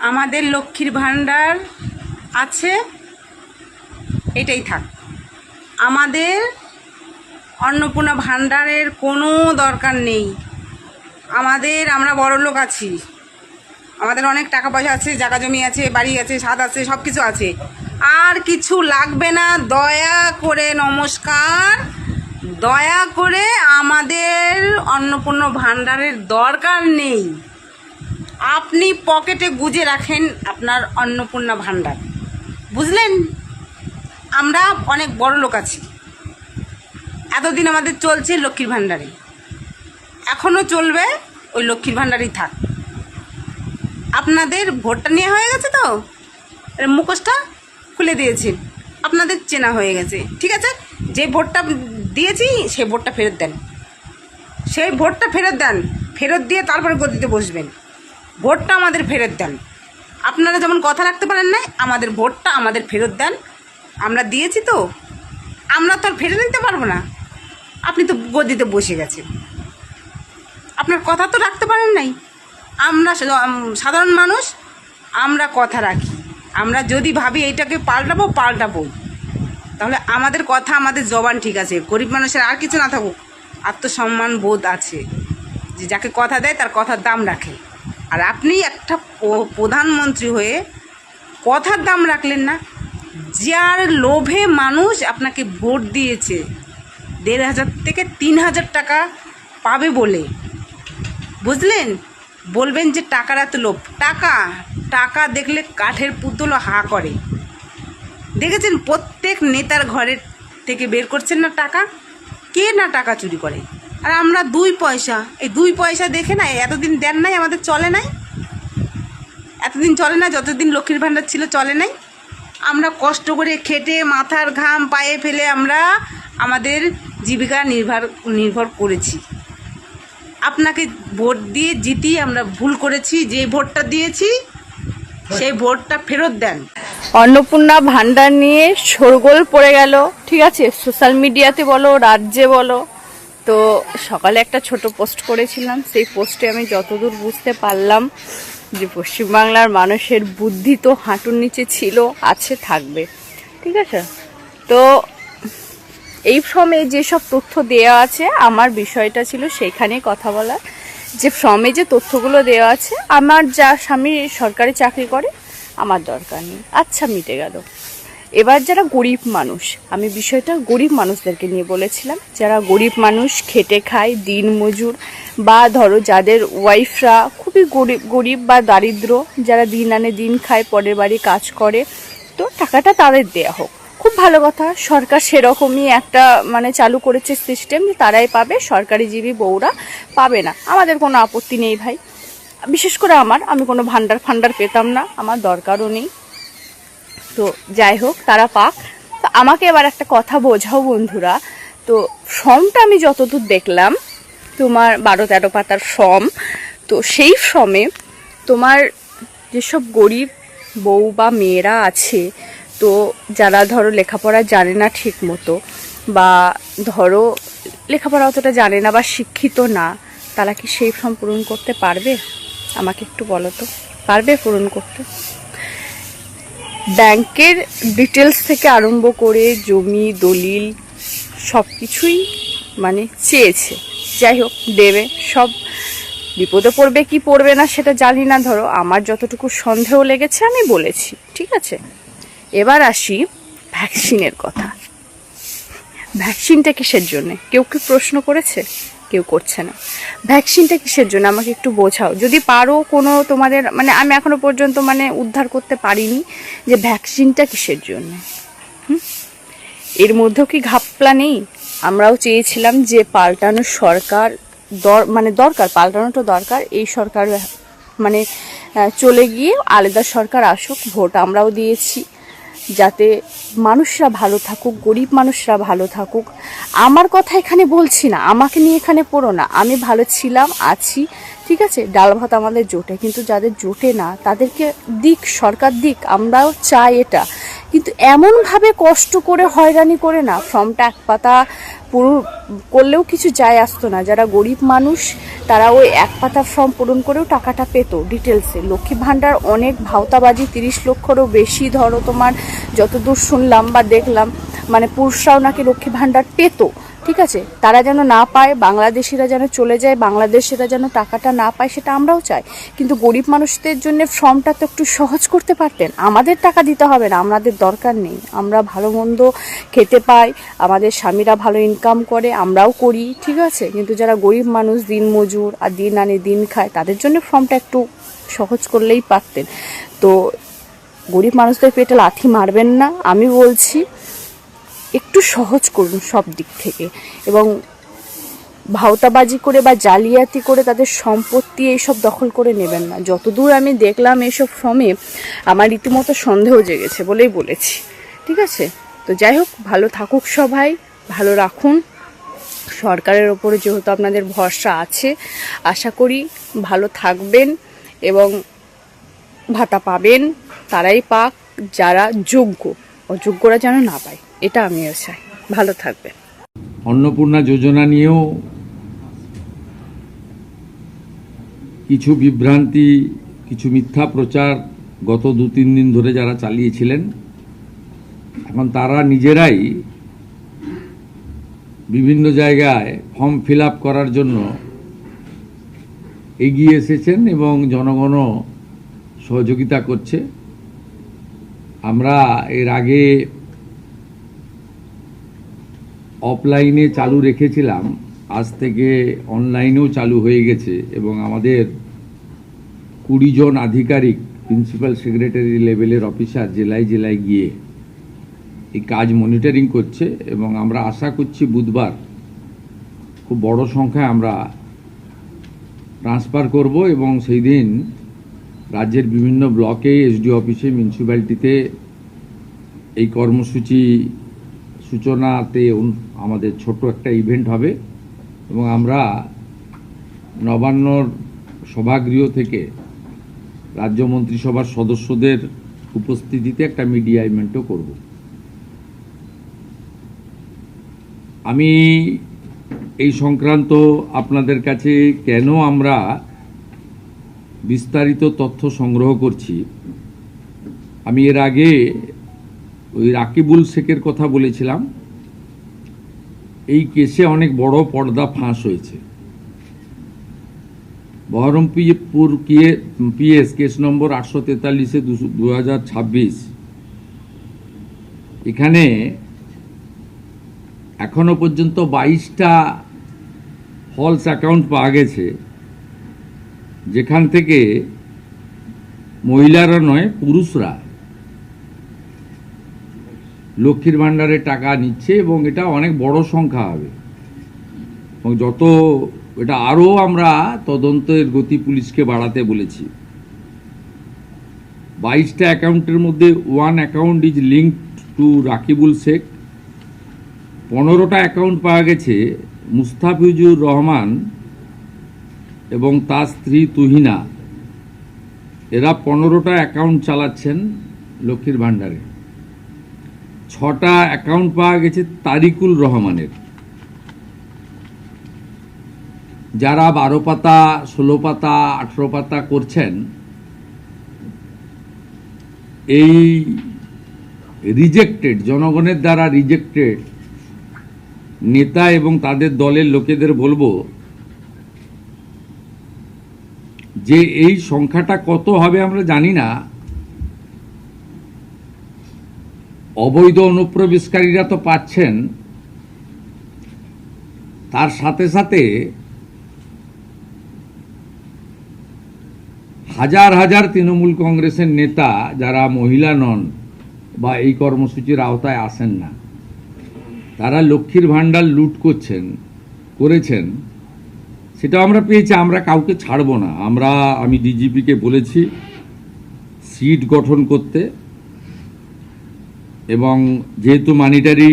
আমাদের লক্ষ্মীর ভাণ্ডার আছে, এটাই থাক। আমাদের অন্নপূর্ণা ভাণ্ডারের কোনো দরকার নেই। আমরা বড়লোক আছি, আমাদের অনেক টাকা পয়সা আছে, জায়গা জমি আছে, বাড়ি আছে, ছাদ আছে, সব কিছু আছে। আর কিছু লাগবে না। দয়া করে নমস্কার, দয়া করে আমাদের অন্নপূর্ণা ভাণ্ডারের দরকার নেই। আপনি পকেটে গুজে রাখেন আপনার অন্নপূর্ণা ভাণ্ডার, বুঝলেন? আমরা অনেক বড় লোক আছি। এতদিন আমাদের চলছে লক্ষ্মীর ভাণ্ডারে, এখনও চলবে, ওই লক্ষ্মীর ভাণ্ডারই থাক। আপনাদের ভোটটা নেওয়া হয়ে গেছে তো, মুখোশটা খুলে দিয়েছেন, আপনাদের চেনা হয়ে গেছে। ঠিক আছে, যে ভোটটা দিয়েছি সেই ভোটটা ফেরত দেন, সেই ভোটটা ফেরত দেন। ফেরত দিয়ে তারপরে গদিতে বসবেন। ভোটটা আমাদের ফেরত দেন। আপনারা যেমন কথা রাখতে পারেন না, আমাদের ভোটটা আমাদের ফেরত দেন। আমরা দিয়েছি তো, আমরা তো আর ফেরত নিতে পারবো না। আপনি তো গদিতে বসে গেছেন, আপনার কথা তো রাখতে পারেন নাই। আমরা সাধারণ মানুষ, আমরা কথা রাখি। আমরা যদি ভাবি এইটাকে পাল্টাবো, তাহলে আমাদের কথা, আমাদের জবান ঠিক আছে। গরিব মানুষের আর কিছু না থাকুক, আত্মসম্মান বোধ আছে, যে যাকে কথা দেয় তার কথার দাম রাখে। আর আপনি একটা প্রধানমন্ত্রী হয়ে কথার দাম রাখলেন না। যার লোভে মানুষ আপনাকে ভোট দিয়েছে 1,500 থেকে 3,000 টাকা পাবে বলে, বুঝলেন? বলবেন যে টাকার এত লোভ। টাকা দেখলে কাঠের পুতুলও হা করে। দেখেছেন প্রত্যেক নেতার ঘরের থেকে বের করছেন না টাকা? কে না টাকা চুরি করে? আর আমরা 2 পয়সা, এই 2 পয়সা দেখে না এতদিন দেন নাই, আমাদের চলে নাই। এতদিন চলে না, যতদিন লক্ষ্মীর ভাণ্ডার ছিল চলে নাই। আমরা কষ্ট করে খেটে মাথার ঘাম পায়ে ফেলে আমরা আমাদের জীবিকা নির্ভর করেছি। আপনাকে ভোট দিয়ে জিতিয়ে আমরা ভুল করেছি। যে ভোটটা দিয়েছি সেই ভোটটা ফেরত দেন। অন্নপূর্ণা ভাণ্ডার নিয়ে শোরগোল পড়ে গেল, ঠিক আছে, সোশ্যাল মিডিয়াতে বলো, রাজ্যে বলো। তো সকালে একটা ছোট পোস্ট করেছিলাম, সেই পোস্টে আমি যতদূর বুঝতে পারলাম যে পশ্চিমবাংলার মানুষের বুদ্ধি তো হাঁটুর নিচে ছিল, আছে, থাকবে, ঠিক আছে। তো এই ফর্মে যেসব তথ্য দেওয়া আছে, আমার বিষয়টা ছিল সেইখানে কথা বলার, যে ফর্মে যে তথ্যগুলো দেওয়া আছে, আমার যা স্বামী সরকারি চাকরি করে, আমার দরকার নেই। আচ্ছা, মিটে গেল। এবার যারা গরিব মানুষ, আমি বিষয়টা গরিব মানুষদেরকে নিয়ে বলেছিলাম, যারা গরিব মানুষ, খেটে খায়, দিন মজুর, বা ধরো যাদের ওয়াইফরা খুবই গরিব বা দারিদ্র, যারা দিন আনে দিন খায়, পরের বাড়ি কাজ করে, তো টাকাটা তাদের দেয়া হোক। খুব ভালো কথা, সরকার সেরকমই একটা চালু করেছে সিস্টেম, যে তারাই পাবে, সরকারিজীবী বউরা পাবে না। আমাদের কোনো আপত্তি নেই ভাই, বিশেষ করে আমি কোনো ভান্ডার পেতাম না, আমার দরকারও নেই। তো যাই হোক, তারা পাক। তো আমাকে এবার একটা কথা বোঝাও বন্ধুরা। তো ফর্মটা আমি যতদূর দেখলাম, তোমার 12-13 পাতার ফর্ম। তো সেই ফর্মে তোমার যেসব গরিব বউ বা মেয়েরা আছে, তো যারা ধরো লেখাপড়া জানে না ঠিক মতো, বা ধরো লেখাপড়া অতটা জানে না বা শিক্ষিত না, তারা কি সেই ফর্ম পূরণ করতে পারবে? আমাকে একটু বলো তো, পারবে পূরণ করতে? ব্যাংকের ডিটেলস থেকে আরম্ভ করে জমি দলিল সব কিছুই চেয়েছে। যাই হোক, দেবে। সব বিপদে পড়বে কি পড়বে না সেটা জানি না, ধরো আমার যতটুকু সন্দেহ লেগেছে আমি বলেছি, ঠিক আছে। এবার আসি ভ্যাকসিনের কথা। ভ্যাকসিনটা কিসের জন্যে? কেউ কি প্রশ্ন করেছে? কেউ করছে না। ভ্যাকসিনটা কিসের জন্য আমাকে একটু বোঝাও, যদি পারো। কোনো তোমাদের আমি এখনো পর্যন্ত উদ্ধার করতে পারিনি যে ভ্যাকসিনটা কিসের জন্য। এর মধ্যেও কি ঘাপলা নেই? আমরাও চেয়েছিলাম যে পাল্টানো সরকার দরকার, পাল্টানোটা দরকার। এই সরকার চলে গিয়ে আলাদা সরকার আসুক। ভোট আমরাও দিয়েছি যাতে মানুষরা ভালো থাকুক, গরিব মানুষরা ভালো থাকুক। আমার কথা এখানে বলছি না, আমাকে নিয়ে এখানে পড়ো না। আমি ভালো ছিলাম, আছি, ঠিক আছে। ডাল ভাত আমাদের জোটে, কিন্তু যাদের জোটে না তাদেরকে দিক, সরকার দিক, আমরাও চাই এটা। কিন্তু এমনভাবে কষ্ট করে হয়রানি করে না, ফর্মটা 1 পাতা করলেও কিছু যায় আসতো না। যারা গরিব মানুষ তারা ওই এক পাতা ফর্ম পূরণ করেও টাকাটা পেতো ডিটেলসে। লক্ষ্মী ভাণ্ডার অনেক ভাওতাবাজি, 30 লক্ষেরও বেশি ধরো তোমার, যতদূর শুনলাম বা দেখলাম, মানে পুরুষরাও নাকি লক্ষ্মী ভাণ্ডার পেতো। ঠিক আছে, তারা যেন না পায়, বাংলাদেশিরা যেন চলে যায়, বাংলাদেশিরা যেন টাকাটা না পায়, সেটা আমরাও চাই। কিন্তু গরিব মানুষদের জন্য ফর্মটা তো একটু সহজ করতে পারতেন। আমাদের টাকা দিতে হবে না, আমাদের দরকার নেই, আমরা ভালো মন্দ খেতে পাই, আমাদের স্বামীরা ভালো ইনকাম করে, আমরাও করি, ঠিক আছে। কিন্তু যারা গরিব মানুষ, দিন মজুর আর দিন আনে দিন খায়, তাদের জন্য ফর্মটা একটু সহজ করলেই পারতেন। তো গরিব মানুষদের পেটে লাথি মারবেন না, আমি বলছি একটু সহজ করুন সব দিক থেকে, এবং ভাওতাবাজি করে বা জালিয়াতি করে তাদের সম্পত্তি এইসব দখল করে নেবেন না। যতদূর আমি দেখলাম এইসব ফর্মে আমার রীতিমতো সন্দেহ জেগেছে বলেই বলেছি, ঠিক আছে। তো যাই হোক, ভালো থাকুক সবাই, ভালো রাখুন। সরকারের ওপরে যেহেতু আপনাদের ভরসা আছে, আশা করি ভালো থাকবেন এবং ভাতা পাবেন। তারাই পাক যারা যোগ্য, অযোগ্যরা যেন না পায়, এটা আমিও চাই। ভালো থাকবেন। অন্নপূর্ণা যোজনা নিয়েও কিছু বিভ্রান্তি, কিছু মিথ্যা প্রচার গত 2-3 দিন ধরে যারা চালিয়েছিলেন, এখন তারা নিজেরাই বিভিন্ন জায়গায় ফর্ম ফিল আপ করার জন্য এগিয়ে এসেছেন এবং জনগণও সহযোগিতা করছে। আমরা এর আগে অফলাইনে চালু রেখেছিলাম, আজ থেকে অনলাইনেও চালু হয়ে গেছে এবং আমাদের 20 জন আধিকারিক, প্রিন্সিপাল সেক্রেটারি লেভেলের অফিসার জেলায় জেলায় গিয়ে এই কাজ মনিটরিং করছে এবং আমরা আশা করছি বুধবার খুব বড় সংখ্যায় আমরা ট্রান্সফার করব এবং সেই দিন রাজ্যের বিভিন্ন ব্লকে, এসডি অফিসে, মিউনিসিপ্যালিটিতে এই কর্মসূচি সূচনাতে আমাদের ছোট একটা ইভেন্ট হবে এবং আমরা নবান্নর সভাগৃহ থেকে রাজ্য মন্ত্রিসভার সদস্যদের উপস্থিতিতে একটা মিডিয়া ইভেন্টও করব। আমি এই সংক্রান্ত আপনাদের কাছে কেন আমরা বিস্তারিত তথ্য সংগ্রহ করছি, আমি এর আগে ওই রাকিবুল শেখের কথা বলেছিলাম। এই কেসে অনেক বড় পর্দা ফাঁস হয়েছে। বহরমপুর পিএস কেস নম্বর 843/2026, এখানে এখনো পর্যন্ত 22টা ফলস অ্যাকাউন্ট পাওয়া গেছে, যেখান থেকে মহিলারা নয়, পুরুষরা লক্ষ্মীর ভাণ্ডারের টাকা নিচ্ছে এবং এটা অনেক বড় সংখ্যা হবে এবং যত এটা আরও আমরা তদন্তের গতি পুলিশকে বাড়াতে বলেছি। 22টা অ্যাকাউন্টের মধ্যে 1 account is linked to Rakibul Sheikh. 15টা অ্যাকাউন্ট পাওয়া গেছে মুস্তাফিজুর রহমান এবং তার স্ত্রী তুহিনা। এরা 15টা অ্যাকাউন্ট চালাচ্ছেন লক্ষ্মীর ভাণ্ডারে। 6টা অ্যাকাউন্ট পাওয়া গেছে তারিকুল রহমানের। যারা 12 পাতা, 16 পাতা, 18 পাতা করছেন, এই রিজেক্টেড, জনগণের দ্বারা রিজেক্টেড নেতা এবং তাদের দলের লোকেদের বলবো যে এই সংখ্যাটা কত হবে আমরা জানি না। অবৈধ অনুপ্রবেশকারীরা তো পাচ্ছেন, তার সাথে সাথে হাজার হাজার তৃণমূল কংগ্রেসের নেতা যারা মহিলা নন বা এই কর্মসূচির আওতায় আসেন না, তারা লক্ষ্মীর ভাণ্ডার লুট করেছেন, সেটা আমরা পেয়েছি। আমরা কাউকে ছাড়বো না। আমি ডিজিপিকে বলেছি সিট গঠন করতে এবং যেহেতু মানিটারি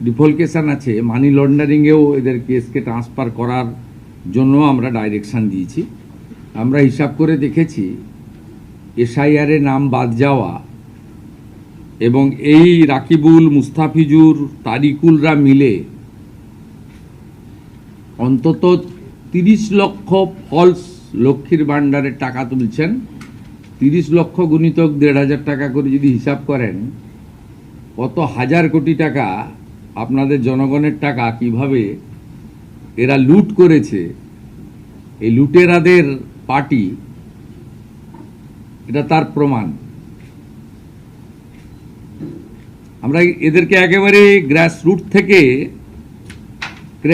ডিফলকেশন আছে, মানি লন্ডারিংয়েও এদের কেসকে ট্রান্সফার করার জন্য আমরা ডাইরেকশন দিয়েছি। আমরা হিসাব করে দেখেছি এসআইআরে নাম বাদ যাওয়া এবং এই রাকিবুল, মুস্তাফিজুর, তারিকুলরা মিলে অন্তত 30 লক্ষ ফলস লক্ষ্মীর ভাণ্ডারের টাকা তুলছেন। 30 লক্ষ গুণিতক 1,500 টাকা করে যদি হিসাব করেন, কত হাজার কোটি টাকা আপনাদের জনগণের টাকা কিভাবে এরা লুট করেছে। এই লুটেরাদের পার্টি, এটা তার প্রমাণ। আমরা এদেরকে একেবারে গ্রাসরুট থেকে